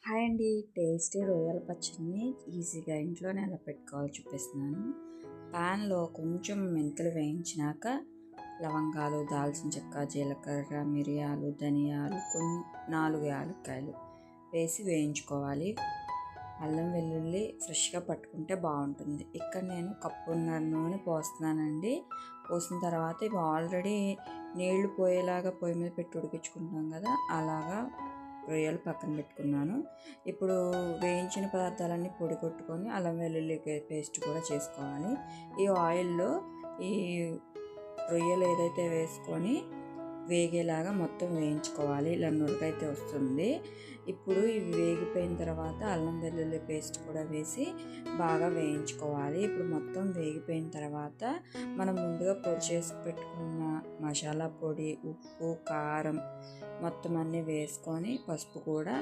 Hi అండి. Tasty రొయ్యల పచ్చడిని ఈజీగా ఇంట్లోనే ఎలా పెట్టుకోవాలో చూపిస్తున్నాను. ప్యాన్లో కొంచెం మెంతులు వేయించినాక లవంగాలు, దాల్చిన చెక్క, జీలకర్ర, మిరియాలు, ధనియాలు, 4 యాలక్కాయలు వేసి వేయించుకోవాలి. అల్లం వెల్లుల్లి ఫ్రెష్గా పట్టుకుంటే బాగుంటుంది. ఇక్కడ నేను కప్పున్నర నూనె పోస్తున్నానండి. పోసిన తర్వాత ఇవి ఆల్రెడీ నీళ్లు పోయేలాగా పొయ్యి మీద పెట్టి ఉడికించుకుంటాం కదా, అలాగా రొయ్యలు పక్కన పెట్టుకున్నాను. ఇప్పుడు వేయించిన పదార్థాలన్నీ పొడి కొట్టుకొని అల్లం వెల్లుల్లి పేస్ట్ కూడా చేసుకోవాలి. ఈ ఆయిల్లో ఈ రొయ్యలు ఏదైతే వేసుకొని వేగేలాగా మొత్తం వేయించుకోవాలి. ఇలా నురగైతే వస్తుంది. ఇప్పుడు ఇవి వేగిపోయిన తర్వాత అల్లం వెల్లుల్లి పేస్ట్ కూడా వేసి బాగా వేయించుకోవాలి. ఇప్పుడు మొత్తం వేగిపోయిన తర్వాత మనం ముందుగా పొడి చేసి పెట్టుకున్న మసాలా పొడి, ఉప్పు, కారం మొత్తం అన్నీ వేసుకొని పసుపు కూడా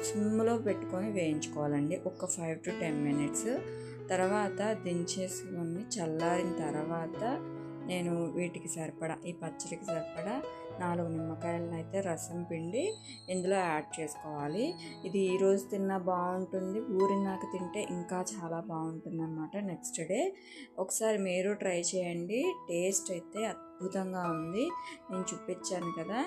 సిమ్లో పెట్టుకొని వేయించుకోవాలండి. ఒక 5 to 10 minutes. తర్వాత దించేసుకొని చల్లారిన తర్వాత నేను వీటికి సరిపడా, ఈ పచ్చడికి సరిపడా 4 నిమ్మకాయలను అయితే రసం పిండి ఇందులో యాడ్ చేసుకోవాలి. ఇది ఈరోజు తిన్నా బాగుంటుంది, ఊరినాక తింటే ఇంకా చాలా బాగుంటుంది అన్నమాట నెక్స్ట్ డే. ఒకసారి మీరు ట్రై చేయండి. టేస్ట్ అయితే అద్భుతంగా ఉంది. నేను చూపించాను కదా,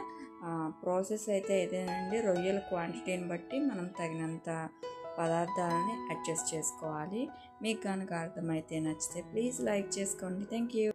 ప్రాసెస్ అయితే ఇదేనండి. రొయ్యల క్వాంటిటీని బట్టి మనం తగినంత పదార్థాలని అడ్జస్ట్ చేసుకోవాలి. మీకు కనుక అర్థమైతే నచ్చితే ప్లీజ్ లైక్ చేసుకోండి. Thank you.